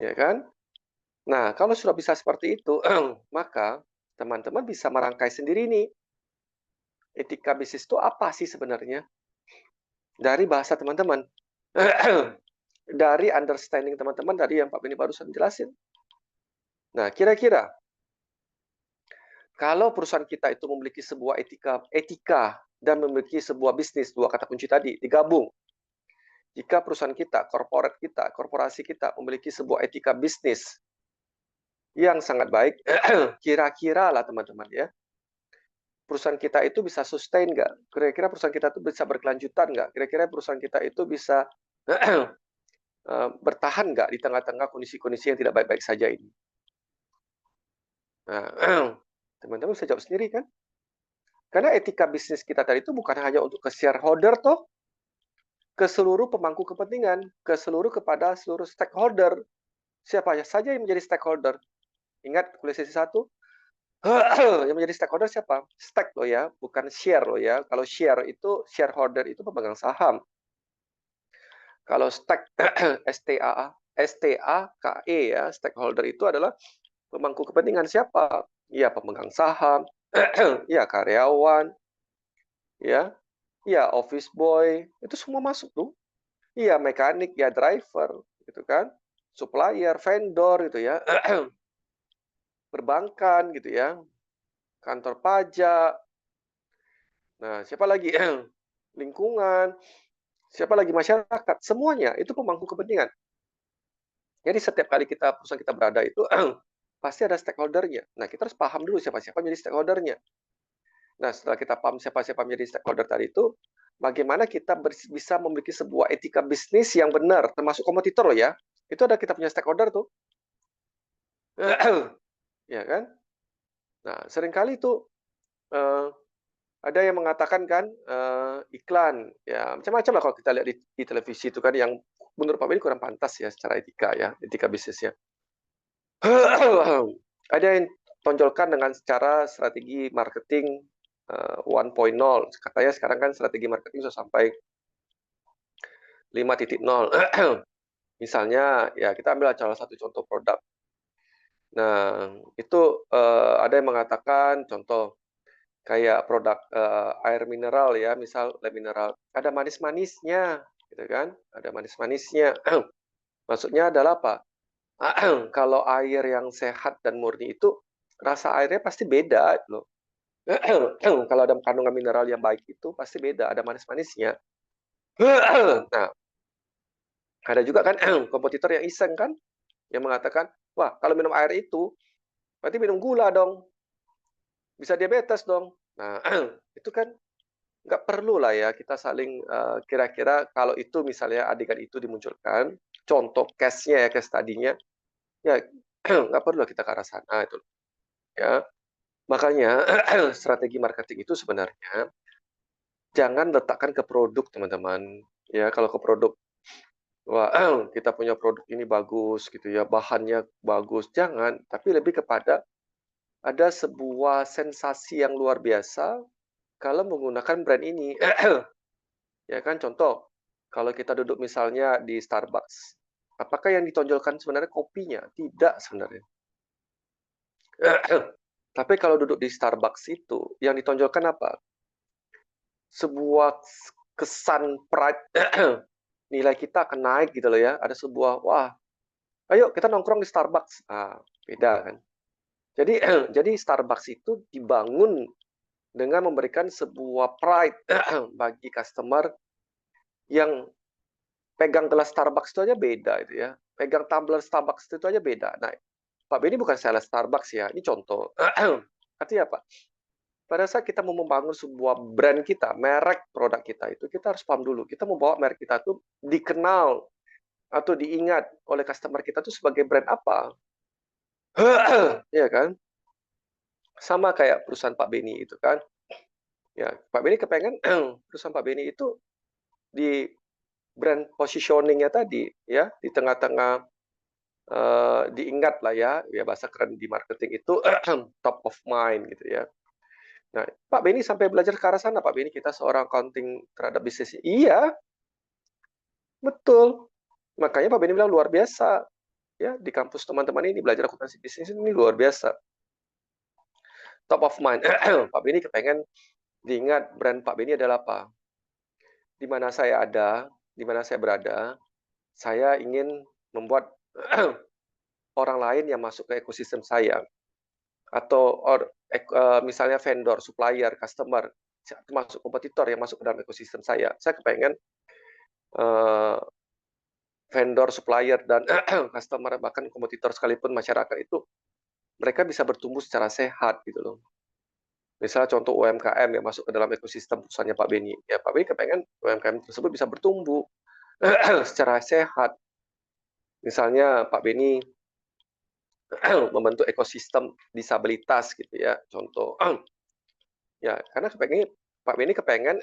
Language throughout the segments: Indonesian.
ya kan? Nah, kalau sudah bisa seperti itu, maka teman-teman bisa merangkai sendiri nih, etika bisnis itu apa sih sebenarnya? Dari bahasa teman-teman. Dari understanding teman-teman dari yang Pak Beni barusan jelasin. Nah, kira-kira kalau perusahaan kita itu memiliki sebuah etika dan memiliki sebuah bisnis, dua kata kunci tadi, digabung. Jika perusahaan kita, korporasi kita memiliki sebuah etika bisnis yang sangat baik, kira-kira lah teman-teman ya, perusahaan kita itu bisa sustain nggak? Kira-kira perusahaan kita itu bisa berkelanjutan nggak? Kira-kira perusahaan kita itu bisa bertahan nggak di tengah-tengah kondisi-kondisi yang tidak baik-baik saja ini? Nah, teman-teman bisa jawab sendiri kan? Karena etika bisnis kita tadi itu bukan hanya untuk ke shareholder toh, ke seluruh pemangku kepentingan, kepada seluruh stakeholder. Siapa saja yang menjadi stakeholder? Ingat kuliah sesi 1, yang menjadi stakeholder siapa? Stake loh ya, bukan share loh ya. Kalau share itu shareholder itu pemegang saham. Kalau stake STAKE ya, stakeholder itu adalah pemangku kepentingan siapa? Ya pemegang saham, ya karyawan, ya, ya office boy, itu semua masuk tuh. Iya mekanik, ya driver, gitu kan. Supplier, vendor gitu ya. Perbankan gitu ya, kantor pajak. Nah, siapa lagi? Lingkungan, siapa lagi masyarakat, semuanya itu pemangku kepentingan. Jadi setiap kali perusahaan kita berada itu pasti ada stakeholder-nya. Nah, kita harus paham dulu siapa-siapa menjadi stakeholder-nya. Nah, setelah kita paham siapa-siapa menjadi stakeholder tadi itu, bagaimana kita bisa memiliki sebuah etika bisnis yang benar, termasuk kompetitor loh ya. Itu ada kita punya stakeholder tuh. Ya kan? Nah, seringkali tuh eh, ada yang mengatakan kan iklan, ya macam-macam lah kalau kita lihat di televisi itu kan yang menurut Pak Benny kurang pantas ya secara etika ya, etika bisnisnya. Ada yang tonjolkan dengan secara strategi marketing 1.0. Katanya sekarang kan strategi marketing sudah sampai 5.0. Misalnya, ya kita ambil salah satu contoh produk. Nah, itu ada yang mengatakan contoh kayak produk air mineral ya, misal air mineral ada manis-manisnya, gitu kan? Ada manis-manisnya. Maksudnya adalah apa? Kalau air yang sehat dan murni itu rasa airnya pasti beda loh. Kalau ada kandungan mineral yang baik itu pasti beda, ada manis-manisnya. Nah, ada juga kan kompetitor yang iseng kan, yang mengatakan, wah kalau minum air itu berarti minum gula dong, bisa diabetes dong. Nah, itu kan nggak perlu lah ya kita saling kira-kira kalau itu misalnya adegan itu dimunculkan, contoh case-nya ya, case study-nya, ya nggak perlu kita ke arah sana itu ya. Makanya strategi marketing itu sebenarnya jangan letakkan ke produk teman-teman. Ya kalau ke produk, wah kita punya produk ini bagus gitu ya, bahannya bagus, jangan. Tapi lebih kepada ada sebuah sensasi yang luar biasa kalau menggunakan brand ini. Ya kan contoh, kalau kita duduk misalnya di Starbucks, apakah yang ditonjolkan sebenarnya kopinya? Tidak sebenarnya. Tapi kalau duduk di Starbucks itu, yang ditonjolkan apa? Sebuah kesan pride, nilai kita akan naik gitu loh ya. Ada sebuah, wah, ayo kita nongkrong di Starbucks. Nah, beda kan. Jadi, jadi Starbucks itu dibangun dengan memberikan sebuah pride bagi customer yang pegang gelas Starbucks itu aja beda itu ya. Pegang tumbler Starbucks itu aja beda. Nah, Pak Benny bukan sales Starbucks ya. Ini contoh. Artinya apa? Pada saat kita mau membangun sebuah brand kita, merek produk kita itu, kita harus paham dulu. Kita membawa merek kita itu dikenal atau diingat oleh customer kita itu sebagai brand apa. Iya kan? Sama kayak perusahaan Pak Benny itu kan. Ya, Pak Benny kepengen perusahaan Pak Benny itu di brand positioning-nya tadi ya, di tengah-tengah diingat lah ya, ya bahasa keren di marketing itu top of mind gitu ya. Nah, Pak Benny sampai belajar ke arah sana, Pak Benny kita seorang accounting terhadap bisnis. Iya, betul. Makanya Pak Benny bilang luar biasa. ya di kampus teman-teman ini belajar akuntansi bisnis ini luar biasa. Top of mind. Pak Beni kepengen diingat brand Pak Beni adalah apa? Di mana saya ada, di mana saya berada, saya ingin membuat orang lain yang masuk ke ekosistem saya atau misalnya vendor, supplier, customer, termasuk kompetitor yang masuk ke dalam ekosistem saya. Saya kepengen eh, vendor, supplier, dan customer, bahkan kompetitor sekalipun masyarakat itu, mereka bisa bertumbuh secara sehat gitu loh. Misalnya contoh UMKM yang masuk ke dalam ekosistem perusahaannya Pak Beni. Ya Pak Beni kepengen UMKM tersebut bisa bertumbuh secara sehat. Misalnya Pak Beni membentuk ekosistem disabilitas gitu ya, contoh. Ya, karena Pak Beni kepengen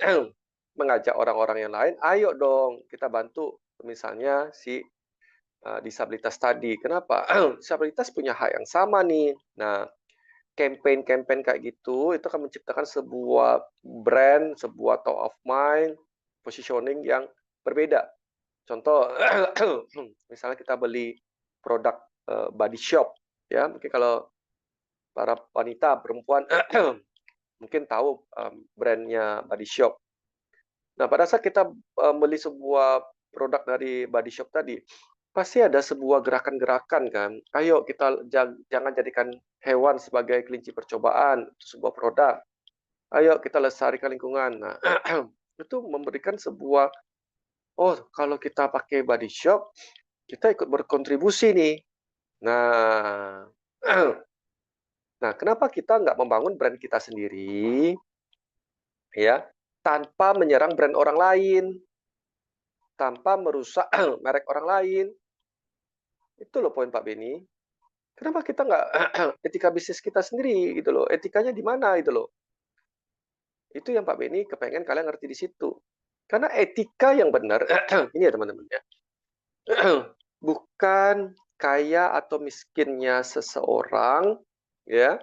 mengajak orang-orang yang lain, ayo dong kita bantu misalnya si disabilitas tadi. Kenapa? Disabilitas punya hak yang sama nih. Nah, campaign-campaign kayak gitu itu akan menciptakan sebuah brand, sebuah top of mind, positioning yang berbeda. Contoh, misalnya kita beli produk body shop, ya mungkin kalau para wanita perempuan mungkin tahu brandnya Body Shop. Nah, pada saat kita beli sebuah produk dari Body Shop tadi, pasti ada sebuah gerakan-gerakan kan. Ayo kita jangan jadikan hewan sebagai kelinci percobaan untuk sebuah produk. Ayo kita lestarikan lingkungan. Nah, itu memberikan sebuah, oh kalau kita pakai Body Shop, kita ikut berkontribusi nih. Nah, nah kenapa kita nggak membangun brand kita sendiri, ya, tanpa menyerang brand orang lain, tanpa merusak merek orang lain. Itu loh poin Pak Beni. Kenapa kita nggak etika bisnis kita sendiri gitu loh? Etikanya di mana gitu loh? Itu yang Pak Beni kepengen kalian ngerti di situ. Karena etika yang benar, ini ya teman-teman ya, bukan kaya atau miskinnya seseorang, ya,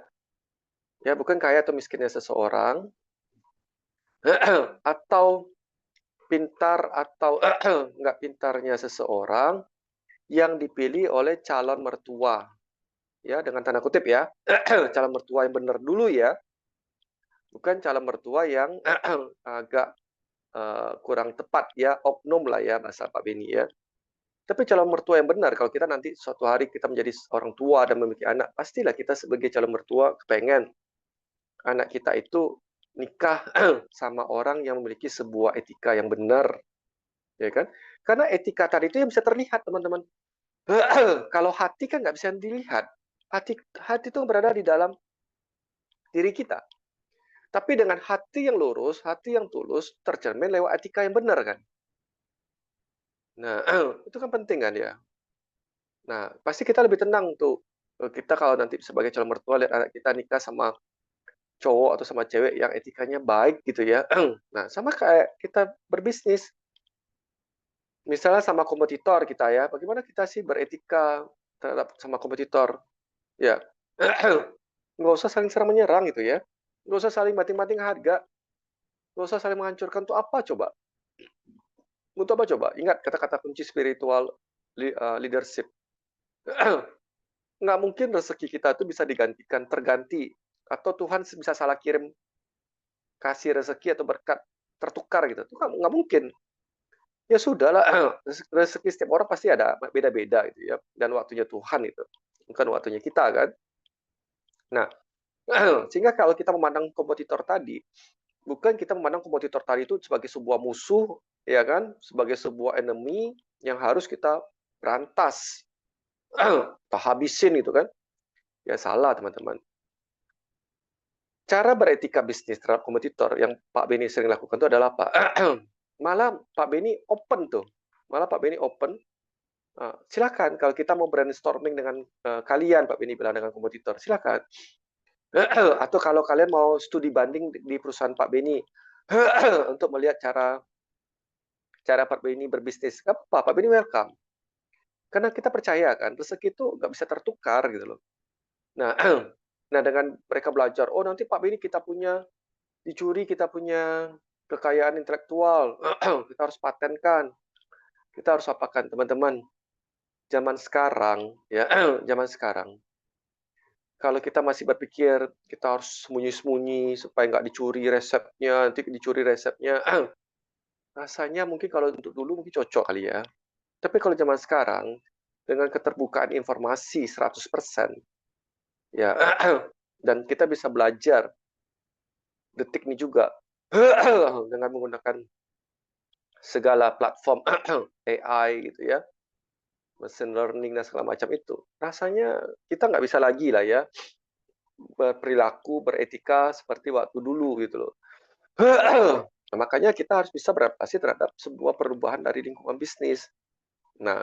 ya bukan kaya atau miskinnya seseorang, atau pintar atau nggak pintarnya seseorang yang dipilih oleh calon mertua, ya dengan tanda kutip ya, calon mertua yang benar dulu ya, bukan calon mertua yang agak kurang tepat ya, oknum lah ya bahasa Pak Beni ya. Tapi calon mertua yang benar, kalau kita nanti suatu hari kita menjadi orang tua dan memiliki anak, pastilah kita sebagai calon mertua kepengen anak kita itu nikah sama orang yang memiliki sebuah etika yang benar, ya kan? Karena etika tadi itu yang bisa terlihat teman-teman. Kalau hati kan nggak bisa dilihat. Hati hati itu berada di dalam diri kita. Tapi dengan hati yang lurus, hati yang tulus, tercermin lewat etika yang benar kan. Nah, itu kan penting kan ya. Nah, pasti kita lebih tenang tuh. Kita kalau nanti sebagai calon mertua lihat anak kita nikah sama cowok atau sama cewek yang etikanya baik gitu ya. Nah, sama kayak kita berbisnis. Misalnya sama kompetitor kita ya, bagaimana kita sih beretika terhadap sama kompetitor? Ya, nggak usah saling serang menyerang gitu ya. Nggak usah saling banting-banting harga. Nggak usah saling menghancurkan. Untuk apa coba? Untuk apa coba? Ingat kata-kata kunci spiritual leadership. Nggak mungkin rezeki kita itu bisa digantikan, terganti. Atau Tuhan bisa salah kirim, kasih rezeki atau berkat tertukar gitu. Itu nggak mungkin. Ya sudahlah, rezeki setiap orang pasti ada beda-beda gitu ya. Dan waktunya Tuhan itu. Bukan waktunya kita kan. Nah, sehingga kalau kita memandang kompetitor tadi, bukan kita memandang kompetitor tadi itu sebagai sebuah musuh, ya kan, sebagai sebuah enemy yang harus kita berantas, atau habisin gitu kan. Ya salah teman-teman. Cara beretika bisnis terhadap kompetitor yang Pak Beni sering lakukan itu adalah apa? Malah Pak Beni open tuh. Malah Pak Beni open, silakan kalau kita mau brainstorming dengan kalian, Pak Beni bilang dengan kompetitor, silakan. Atau kalau kalian mau studi banding di perusahaan Pak Beni untuk melihat cara cara Pak Beni berbisnis, apa Pak Beni welcome. Karena kita percaya kan rezeki itu nggak bisa tertukar gitu loh. Nah, nah dengan mereka belajar, oh nanti Pak Beni kita punya dicuri, kita punya kekayaan intelektual, kita harus patenkan, kita harus apakan teman-teman. zaman sekarang ya, zaman sekarang, kalau kita masih berpikir kita harus sembunyi-sembunyi supaya nggak dicuri resepnya, nanti dicuri resepnya, rasanya mungkin kalau untuk dulu mungkin cocok kali ya. Tapi kalau zaman sekarang, dengan keterbukaan informasi 100%, ya, dan kita bisa belajar detik ini juga dengan menggunakan segala platform AI gitu ya, machine learning dan segala macam itu. Rasanya kita nggak bisa lagi lah ya berperilaku, beretika seperti waktu dulu gitu loh. Nah, makanya kita harus bisa beradaptasi terhadap sebuah perubahan dari lingkungan bisnis. Nah,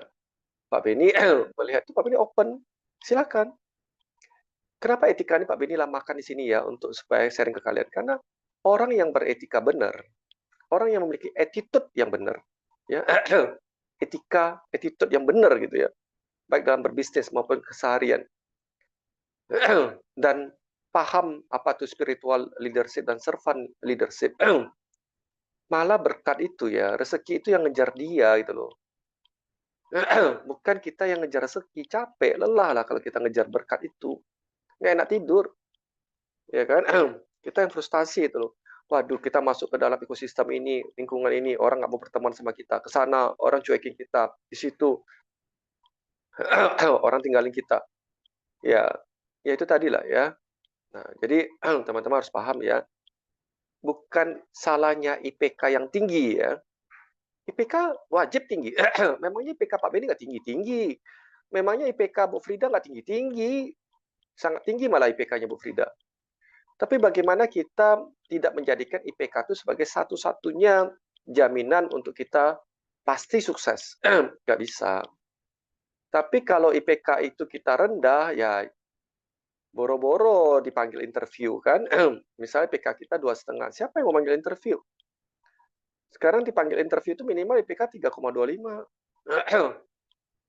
Pak Beni melihat itu Pak Beni open, silakan. Kenapa etika ini Pak Beni lamakan di sini ya untuk supaya sharing ke kalian? Karena orang yang beretika benar, orang yang memiliki attitude yang benar, ya, etika, attitude yang benar gitu ya, baik dalam berbisnis maupun keseharian, dan paham apa itu spiritual leadership dan servant leadership. Malah berkat itu ya, rezeki itu yang ngejar dia gitu loh. Bukan kita yang ngejar rezeki, capek, lelah lah kalau kita ngejar berkat itu. Nggak enak tidur, ya kan? Kita yang frustasi itu loh. Waduh, kita masuk ke dalam ekosistem ini, lingkungan ini, orang nggak mau berteman sama kita. Ke sana, orang cuekin kita. Di situ, orang tinggalin kita. Ya, ya itu tadi lah ya. Nah, jadi teman-teman harus paham ya, bukan salahnya IPK yang tinggi ya. IPK wajib tinggi. Memangnya IPK Pak Benny nggak tinggi-tinggi. Memangnya IPK Bu Frida nggak tinggi-tinggi. Sangat tinggi malah IPK-nya Bu Frida. Tapi bagaimana kita tidak menjadikan IPK itu sebagai satu-satunya jaminan untuk kita pasti sukses. Nggak bisa. Tapi kalau IPK itu kita rendah, ya boro-boro dipanggil interview kan. Misalnya IPK kita 2,5. Siapa yang mau manggil interview? Sekarang dipanggil interview itu minimal IPK 3,25.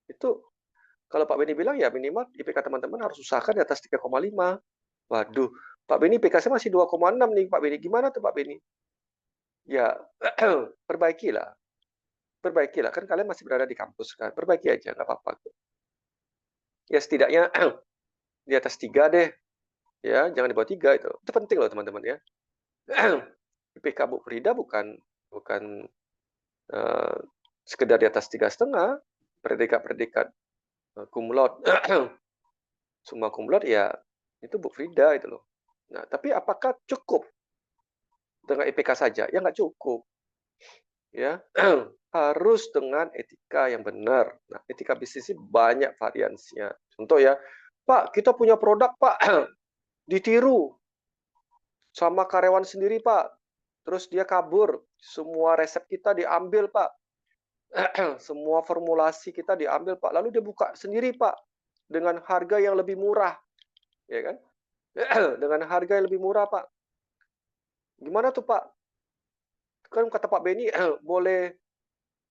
Itu kalau Pak Beni bilang ya minimal IPK teman-teman harus usahakan di atas 3,5. Waduh, Pak Beni IPK saya masih 2,6 nih Pak Beni. Gimana tuh Pak Beni? Ya, perbaikilah. Perbaikilah. Kan kalian masih berada di kampus kan. Perbaiki aja, nggak apa-apa. Ya setidaknya di atas 3 deh. Ya, jangan di bawah 3 itu. Itu penting loh teman-teman ya. IPK Bu Frida bukan bukan uh, sekedar di atas 3,5. Predikat-predikat cum laude. Summa cum laude ya itu Bu Frida itu loh. Nah, tapi apakah cukup dengan IPK saja? Ya nggak cukup. Ya, harus dengan etika yang benar. Nah, etika bisnis ini banyak variansinya. Contoh ya, Pak, kita punya produk, Pak, ditiru sama karyawan sendiri, Pak. Terus dia kabur, semua resep kita diambil, Pak. Semua formulasi kita diambil, Pak. Lalu dia buka sendiri, Pak, dengan harga yang lebih murah, ya kan? Dengan harga yang lebih murah, Pak. Gimana tuh, Pak? Kan kata Pak Beni, boleh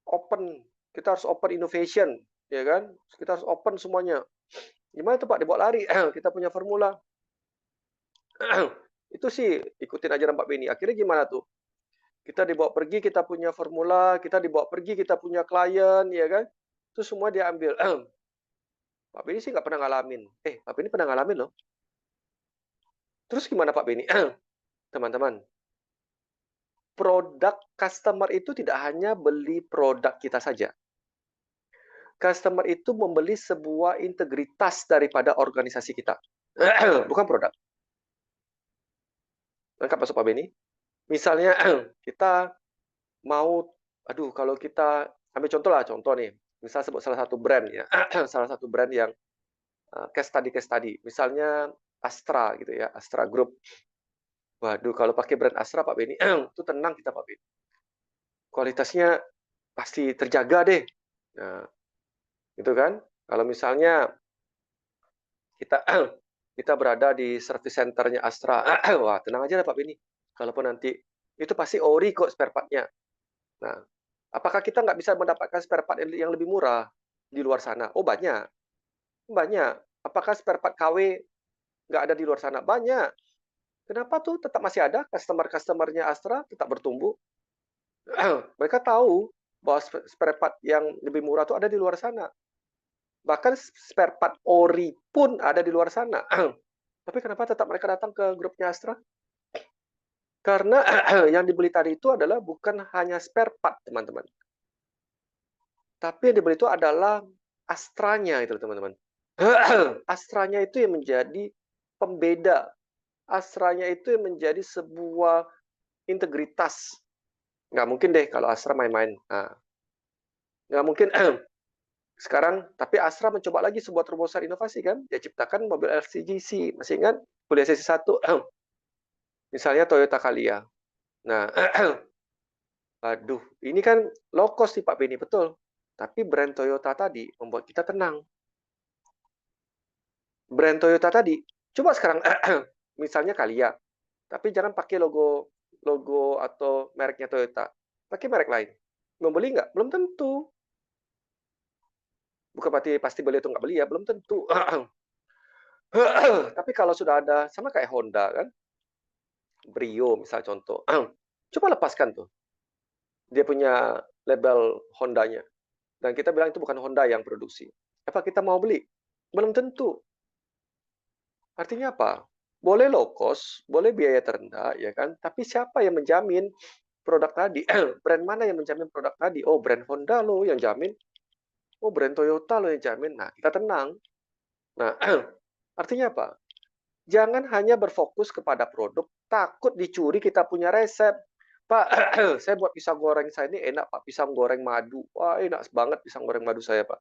open, kita harus open innovation, ya kan? Kita harus open semuanya. Gimana tuh Pak dibawa lari? Kita punya formula. Itu sih ikutin ajaran Pak Beni. Akhirnya gimana tuh? Kita dibawa pergi, kita punya formula, kita dibawa pergi, kita punya klien, ya kan? Itu semua dia ambil. Pak Beni sih nggak pernah ngalamin. Pak Beni pernah ngalamin loh. Terus gimana Pak Beni? Teman-teman, produk customer itu tidak hanya beli produk kita saja. Customer itu membeli sebuah integritas daripada organisasi kita. Bukan produk. Lengkap masuk Pak Beni? Misalnya kita mau, aduh kalau kita ambil contoh lah, contoh nih, misal sebut salah satu brand ya, salah satu brand yang case study, misalnya Astra gitu ya, Astra Group. Waduh, kalau pakai brand Astra Pak Beni, itu tenang kita Pak Beni. Kualitasnya pasti terjaga deh. Nah, gitu kan. Kalau misalnya kita kita berada di service centernya Astra, wah tenang aja lah Pak Beni. Kalaupun nanti itu pasti ori kok spare part-nya. Nah, apakah kita nggak bisa mendapatkan spare part yang lebih murah di luar sana? Oh banyak, banyak. Apakah spare part KW nggak ada di luar sana? Banyak. Kenapa tuh tetap masih ada customer-customernya Astra tetap bertumbuh? Mereka tahu bahwa spare part yang lebih murah tuh ada di luar sana. Bahkan spare part ori pun ada di luar sana. Tapi kenapa tetap mereka datang ke grupnya Astra? Karena yang dibeli tadi itu adalah bukan hanya spare part, teman-teman. Tapi yang dibeli itu adalah Astranya itu, teman-teman. Astranya itu yang menjadi pembeda. Astranya itu yang menjadi sebuah integritas. Nggak mungkin deh kalau Astra main-main. Nah, nggak mungkin. Sekarang, tapi Astra mencoba lagi sebuah terobosan inovasi kan. Dia ciptakan mobil LCGC. Masih ingat? Kuliah sesi 1. Misalnya Toyota Calya. Nah, aduh, ini kan low cost nih Pak Beni, betul. Tapi brand Toyota tadi membuat kita tenang. Brand Toyota tadi, coba sekarang misalnya Calya, tapi jangan pakai logo logo atau mereknya Toyota. Pakai merek lain. Membeli nggak? Belum tentu. Bukan berarti pasti beli atau nggak beli ya, belum tentu. Tapi kalau sudah ada, sama kayak Honda kan, Brio misal contoh. Coba lepaskan tuh, dia punya label Hondanya. Dan kita bilang itu bukan Honda yang produksi. Apa kita mau beli? Belum tentu. Artinya apa? Boleh low cost, boleh biaya terendah, ya kan? Tapi siapa yang menjamin produk tadi? Brand mana yang menjamin produk tadi? Oh, brand Honda loh yang jamin. Oh, brand Toyota loh yang jamin. Nah, kita tenang. Nah, artinya apa? Jangan hanya berfokus kepada produk, takut dicuri kita punya resep. Pak, saya buat pisang goreng saya ini enak, Pak. Pisang goreng madu. Wah, enak banget pisang goreng madu saya, Pak.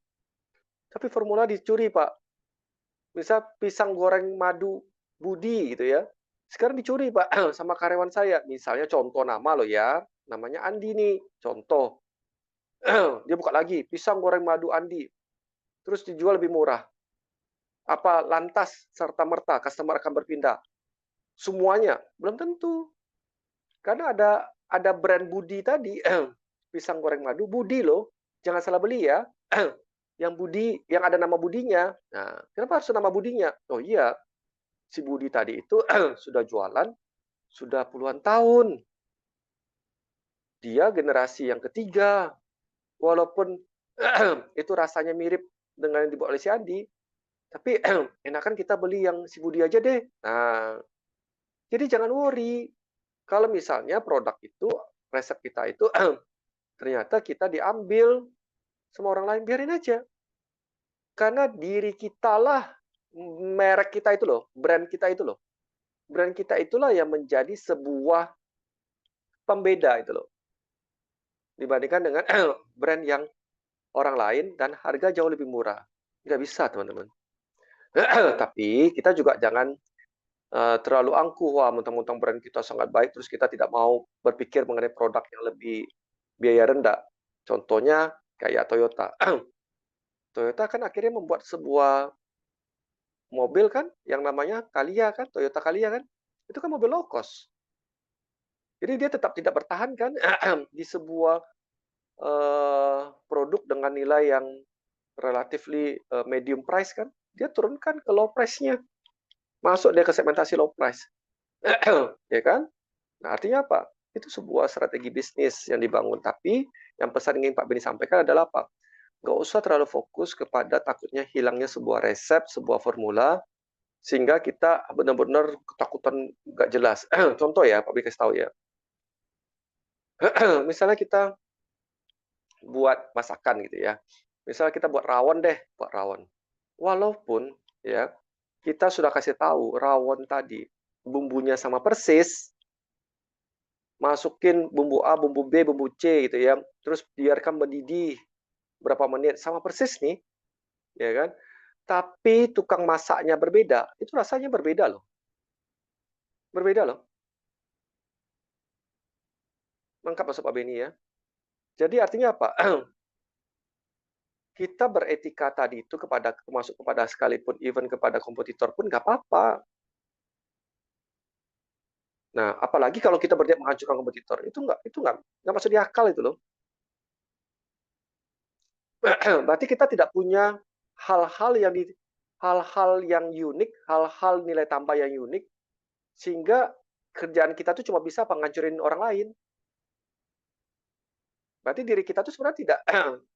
Tapi formula dicuri, Pak. Misal pisang goreng madu Budi gitu ya. Sekarang dicuri, Pak, sama karyawan saya. Misalnya contoh nama loh ya. Namanya Andi nih, contoh. Dia buka lagi, pisang goreng madu Andi. Terus dijual lebih murah. Apa lantas serta merta customer akan berpindah? Semuanya belum tentu. Karena ada brand Budi tadi, pisang goreng madu Budi loh. Jangan salah beli ya. Yang Budi, yang ada nama Budinya. Nah, kenapa harus nama Budinya? Oh iya, si Budi tadi itu sudah jualan sudah puluhan tahun. Dia generasi yang ketiga. Walaupun itu rasanya mirip dengan yang dibuat oleh si Andi, tapi enakan kita beli yang si Budi aja deh. Nah, jadi jangan worry. Kalau misalnya produk itu, resep kita itu ternyata kita diambil sama orang lain, biarin aja. Karena diri kita lah, merek kita itu loh, brand kita itu loh. Brand kita itulah yang menjadi sebuah pembeda itu loh. Dibandingkan dengan brand yang orang lain dan harga jauh lebih murah. Nggak bisa, teman-teman. Tapi kita juga jangan terlalu angkuh, wah mentang-mentang brand kita sangat baik, terus kita tidak mau berpikir mengenai produk yang lebih biaya rendah. Contohnya kayak Toyota. Toyota kan akhirnya membuat sebuah mobil kan yang namanya Calya kan, Toyota Calya kan. Itu kan mobil low cost. Jadi dia tetap tidak bertahan kan di sebuah produk dengan nilai yang relatively medium price kan. Dia turunkan ke low price-nya. Masuk dia ke segmentasi low price. Ya kan? Nah, artinya apa? Itu sebuah strategi bisnis yang dibangun. Tapi yang pesan ingin Pak Beni sampaikan adalah apa? Nggak usah terlalu fokus kepada takutnya hilangnya sebuah resep, sebuah formula, sehingga kita benar-benar ketakutan nggak jelas. Contoh ya, Pak Beni kasih tahu ya. Misalnya kita buat masakan gitu ya. Misalnya kita buat rawon deh, buat rawon. Walaupun ya kita sudah kasih tahu rawon tadi bumbunya sama persis, masukin bumbu A, bumbu B, bumbu C gitu ya. Terus biarkan mendidih berapa menit sama persis nih, ya kan? Tapi tukang masaknya berbeda, itu rasanya berbeda loh. Berbeda loh. Lengkap masuk Pak Beni ya. Jadi artinya apa? Kita beretika tadi itu kepada termasuk kepada sekalipun even kepada kompetitor pun nggak apa-apa. Nah, apalagi kalau kita berniat menghancurkan kompetitor, itu nggak masuk di akal itu loh. Berarti kita tidak punya hal-hal yang hal-hal yang unik, hal-hal nilai tambah yang unik, sehingga kerjaan kita tuh cuma bisa menghancurin orang lain. Berarti diri kita tuh sebenarnya tidak,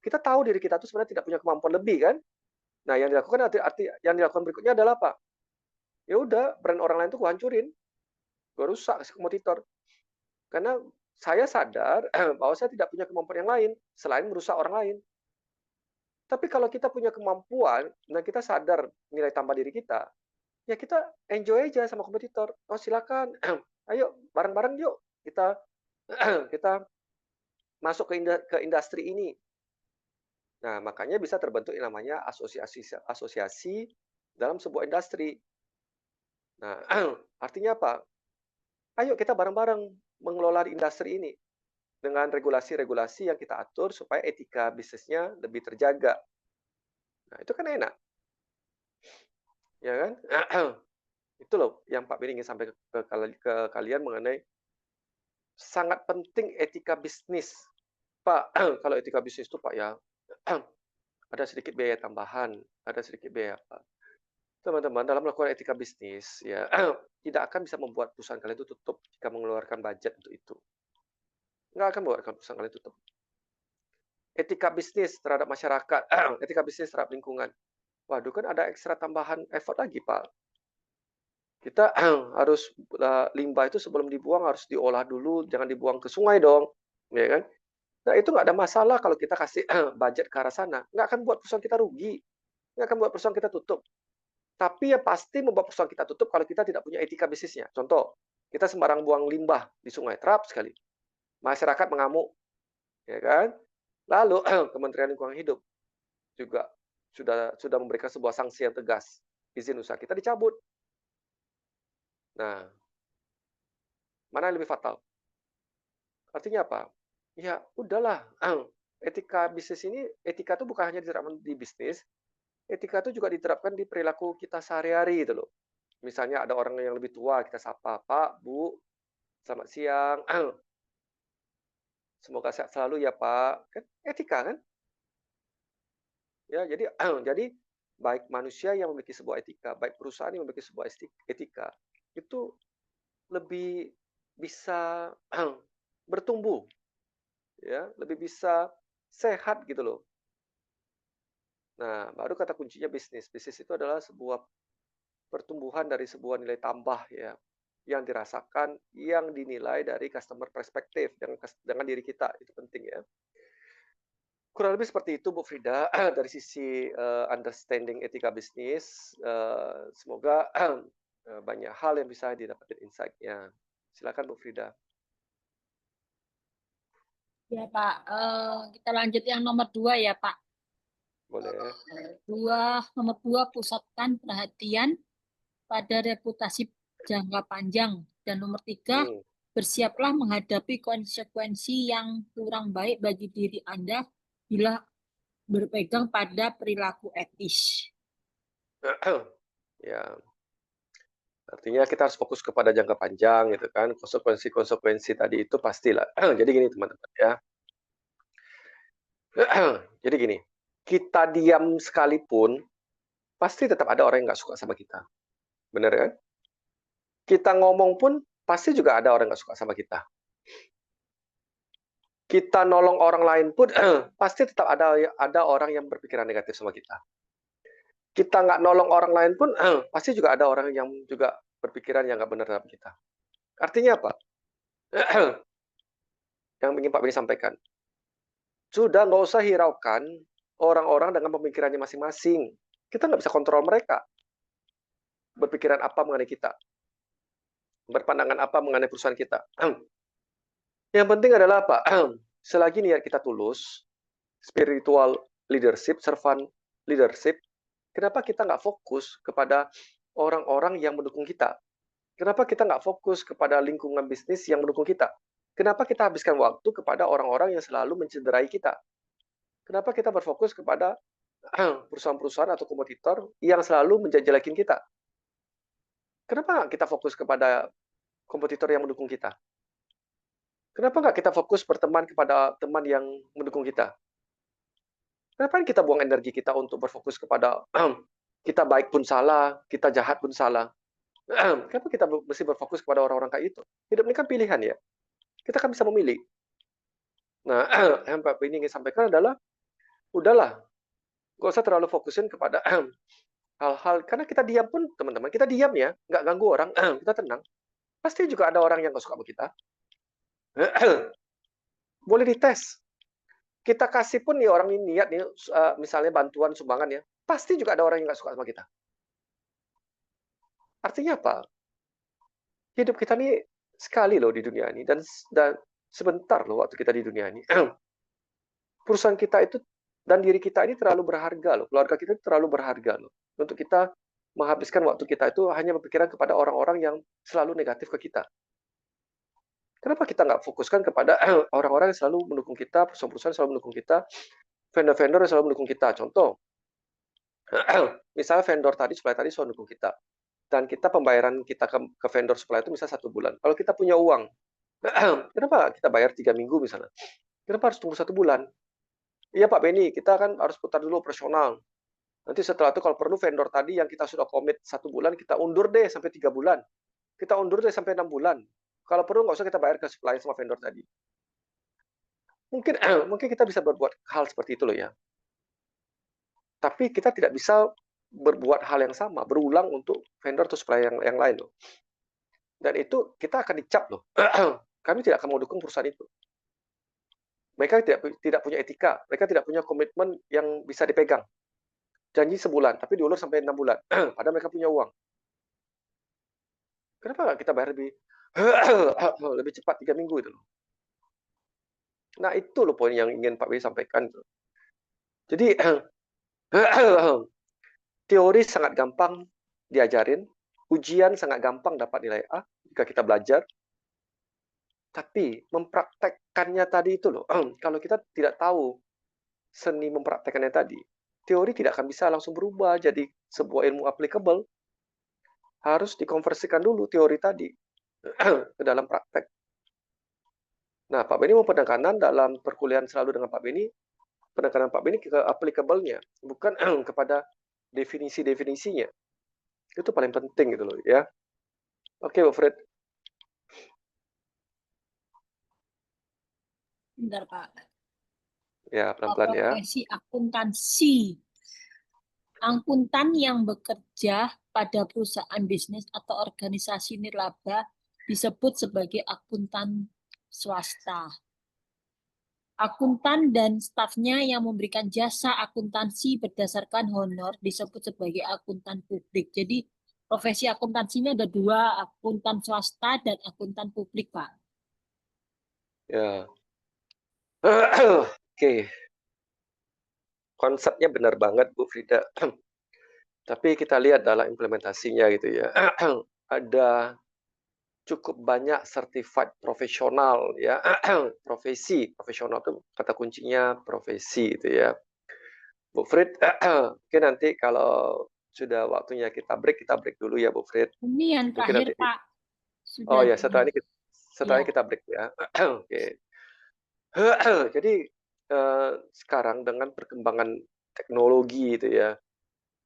kita tahu diri kita tuh sebenarnya tidak punya kemampuan lebih kan? Nah, yang dilakukan yang dilakukan berikutnya adalah apa? Ya udah, brand orang lain tuh gue hancurin, gue rusak si kompetitor. Karena saya sadar bahwa saya tidak punya kemampuan yang lain selain merusak orang lain. Tapi kalau kita punya kemampuan dan kita sadar nilai tambah diri kita, ya kita enjoy aja sama kompetitor. Oh, silakan. Ayo bareng-bareng yuk kita kita masuk ke industri ini. Nah, makanya bisa terbentuk yang namanya asosiasi asosiasi dalam sebuah industri. Nah, artinya apa? Ayo kita bareng-bareng mengelola industri ini dengan regulasi-regulasi yang kita atur supaya etika bisnisnya lebih terjaga. Nah, itu kan enak, ya kan? Itu loh yang Pak Beni ingin sampaikan ke kalian mengenai sangat penting etika bisnis. Pak, kalau etika bisnis itu Pak ya, ada sedikit biaya tambahan, ada sedikit biaya apa. Teman-teman, dalam melakukan etika bisnis, ya tidak akan bisa membuat perusahaan kalian itu tutup jika mengeluarkan budget untuk itu. Nggak akan membuat perusahaan kalian tutup. Etika bisnis terhadap masyarakat, etika bisnis terhadap lingkungan. Waduh, kan ada ekstra tambahan effort lagi, Pak. Kita harus limbah itu sebelum dibuang harus diolah dulu, jangan dibuang ke sungai dong, ya kan? Nah, itu nggak ada masalah kalau kita kasih budget ke arah sana. Nggak akan buat perusahaan kita rugi, nggak akan buat perusahaan kita tutup. Tapi ya pasti membuat perusahaan kita tutup kalau kita tidak punya etika bisnisnya. Contoh, kita sembarang buang limbah di sungai, terap sekali. Masyarakat mengamuk, ya kan? Lalu Kementerian Lingkungan Hidup juga sudah memberikan sebuah sanksi yang tegas. Izin usaha kita dicabut. Nah, mana yang lebih fatal? Artinya apa? Ya udahlah, etika bisnis ini, etika itu bukan hanya diterapkan di bisnis, etika itu juga diterapkan di perilaku kita sehari-hari gitu loh. Misalnya ada orang yang lebih tua, kita sapa, Pak, Bu, selamat siang. Semoga sehat selalu ya, Pak. Kan etika kan? Ya, jadi jadi baik manusia yang memiliki sebuah etika, baik perusahaan yang memiliki sebuah etika, itu lebih bisa bertumbuh, ya, lebih bisa sehat gitu loh. Nah, baru kata kuncinya bisnis. Bisnis itu adalah sebuah pertumbuhan dari sebuah nilai tambah ya, yang dirasakan, yang dinilai dari customer perspektif dengan diri kita, itu penting ya. Kurang lebih seperti itu Bu Frida, dari sisi, understanding etika bisnis, semoga, banyak hal yang bisa didapetin insight-nya. Silakan Bu Frida. Ya Pak, kita lanjut yang nomor 2 ya Pak. Boleh. Nomor dua, pusatkan perhatian pada reputasi jangka panjang. Dan nomor 3, Hmm. bersiaplah menghadapi konsekuensi yang kurang baik bagi diri Anda bila berpegang pada perilaku etis. Ya, artinya kita harus fokus kepada jangka panjang gitu kan, konsekuensi-konsekuensi tadi itu pastilah. Jadi gini teman-teman ya, jadi gini, kita diam sekalipun, pasti tetap ada orang yang nggak suka sama kita, bener kan? Kita ngomong pun, pasti juga ada orang yang nggak suka sama kita. Kita nolong orang lain pun, pasti tetap ada orang yang berpikiran negatif sama kita. Kita nggak nolong orang lain pun, pasti juga ada orang yang juga berpikiran yang nggak benar dalam kita. Artinya apa? Yang ingin Pak Beni sampaikan, sudah nggak usah hiraukan orang-orang dengan pemikirannya masing-masing. Kita nggak bisa kontrol mereka. Berpikiran apa mengenai kita. Berpandangan apa mengenai perusahaan kita. Yang penting adalah apa? Selagi niat kita tulus, spiritual leadership, servant leadership, kenapa kita nggak fokus kepada orang-orang yang mendukung kita? Kenapa kita nggak fokus kepada lingkungan bisnis yang mendukung kita? Kenapa kita habiskan waktu kepada orang-orang yang selalu mencederai kita? Kenapa kita berfokus kepada perusahaan-perusahaan atau kompetitor yang selalu menjelekin kita? Kenapa nggak kita fokus kepada kompetitor yang mendukung kita? Kenapa nggak kita fokus berteman kepada teman yang mendukung kita? Kenapa kita buang energi kita untuk berfokus kepada kita baik pun salah, kita jahat pun salah? Kenapa kita mesti berfokus kepada orang-orang kayak itu? Hidup ini kan pilihan ya. Kita kan bisa memilih. Nah, yang Pak Beni ingin sampaikan adalah, udahlah, Nggak usah terlalu fokusin kepada hal-hal, karena kita diam pun teman-teman, kita diam ya, nggak ganggu orang, kita tenang. Pasti juga ada orang yang nggak suka sama kita. Boleh dites. Kita kasih pun nih orang ini niat nih, misalnya bantuan sumbangan ya, pasti juga ada orang yang nggak suka sama kita. Artinya apa? Hidup kita nih sekali loh di dunia ini, dan sebentar loh waktu kita di dunia ini. Perusahaan kita itu dan diri kita ini terlalu berharga loh. Keluarga kita terlalu berharga loh. Untuk kita menghabiskan waktu kita itu hanya berpikiran kepada orang-orang yang selalu negatif ke kita. Kenapa kita nggak fokuskan kepada orang-orang yang selalu mendukung kita, perusahaan-perusahaan yang selalu mendukung kita, vendor-vendor yang selalu mendukung kita. Contoh, misalnya vendor tadi, supplier tadi selalu mendukung kita. Dan kita pembayaran kita ke vendor supplier itu misalnya 1 bulan. Kalau kita punya uang, kenapa kita bayar 3 minggu misalnya? Kenapa harus tunggu 1 bulan? Iya Pak Benny, kita kan harus putar dulu operasional. Nanti setelah itu kalau perlu vendor tadi yang kita sudah komit 1 bulan, kita undur deh sampai 3 bulan. Kita undur deh sampai 6 bulan. Kalau perlu nggak usah kita bayar ke supplier sama vendor tadi. Mungkin mungkin kita bisa berbuat hal seperti itu loh ya. Tapi kita tidak bisa berbuat hal yang sama, berulang untuk vendor atau supplier yang lain loh. Dan itu kita akan dicap loh. Kami tidak akan mendukung perusahaan itu. Mereka tidak punya etika, mereka tidak punya komitmen yang bisa dipegang. Janji sebulan, tapi diulur sampai 6 bulan. Padahal mereka punya uang. Kenapa nggak kita bayar lebih lebih cepat 3 minggu itu loh. Nah itu loh poin yang ingin Pak B sampaikan. Jadi teori sangat gampang diajarin, ujian sangat gampang dapat nilai A jika kita belajar, tapi mempraktekkannya tadi itu loh, kalau kita tidak tahu seni mempraktekkannya tadi, teori tidak akan bisa langsung berubah jadi sebuah ilmu applicable. Harus dikonversikan dulu teori tadi ke dalam praktek. Nah, Pak Beni mau penekanan dalam perkuliahan selalu dengan Pak Beni, penekanan Pak Beni ke applicable-nya, bukan kepada definisi-definisinya. Itu paling penting gitu loh ya. Oke, Bu Fred. Bentar, Pak. Ya, pelan-pelan ya. Profesi akuntansi. Akuntan yang bekerja pada perusahaan bisnis atau organisasi nirlaba disebut sebagai akuntan swasta. Akuntan dan stafnya yang memberikan jasa akuntansi berdasarkan honor disebut sebagai akuntan publik. Jadi profesi akuntansi ini ada dua, akuntan swasta dan akuntan publik, Pak. Ya. Oke. Konsepnya benar banget, Bu Frida. Tapi kita lihat dalam implementasinya gitu ya. Ada cukup banyak certified profesional ya. Profesi, profesional itu kata kuncinya profesi itu ya. Bu Frid, mungkin nanti kalau sudah waktunya kita break dulu ya Bu Frid. Ini yang Mungkin terakhir, nanti Pak. oh Sudah ya di, setelah ya. ini kita break ya. Oke. Jadi sekarang dengan perkembangan teknologi itu ya,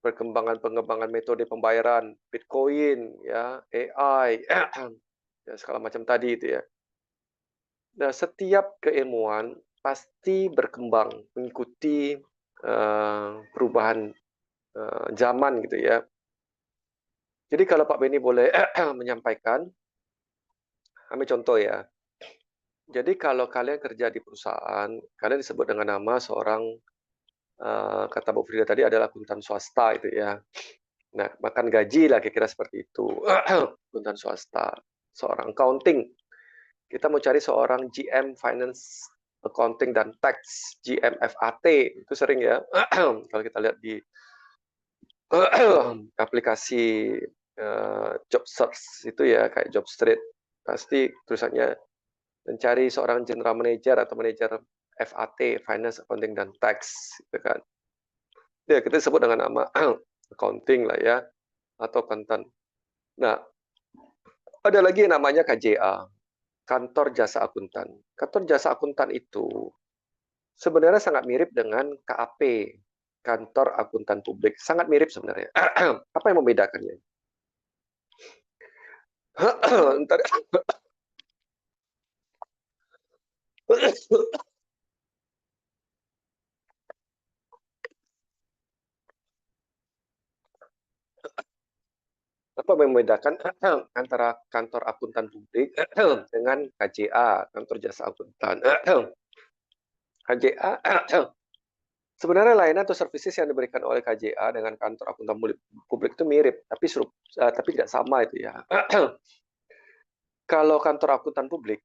pengembangan metode pembayaran, Bitcoin ya, AI, ya segala macam tadi itu ya. Nah, setiap keilmuan pasti berkembang mengikuti perubahan zaman gitu ya. Jadi kalau Pak Beni boleh menyampaikan, ambil contoh ya. Jadi kalau kalian kerja di perusahaan, kalian disebut dengan nama seorang, kata Bu Frida tadi adalah akuntan swasta itu ya. Nah, makan gaji lah kira-kira seperti itu. Akuntan swasta, seorang accounting. Kita mau cari seorang GM Finance, Accounting dan Tax, GMFAT, itu sering ya. Kalau kita lihat di aplikasi job search itu ya, kayak Job Street, pasti tulisannya mencari seorang general manager atau manajer FAT, Finance, Accounting, dan Tax. Gitu kan. Ya, kita sebut dengan nama accounting lah ya, atau akuntan. Nah, ada lagi yang namanya KJA, Kantor Jasa Akuntan. Kantor Jasa Akuntan itu sebenarnya sangat mirip dengan KAP, Kantor Akuntan Publik. Sangat mirip sebenarnya. Apa yang membedakannya? Ntar. Apa membedakan antara kantor akuntan publik dengan KJA, kantor jasa akuntan? KJA sebenarnya layanan atau services yang diberikan oleh KJA dengan kantor akuntan publik itu mirip, tapi tidak sama itu ya. Kalau kantor akuntan publik,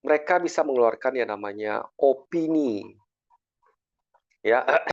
mereka bisa mengeluarkan yang namanya opini, ya.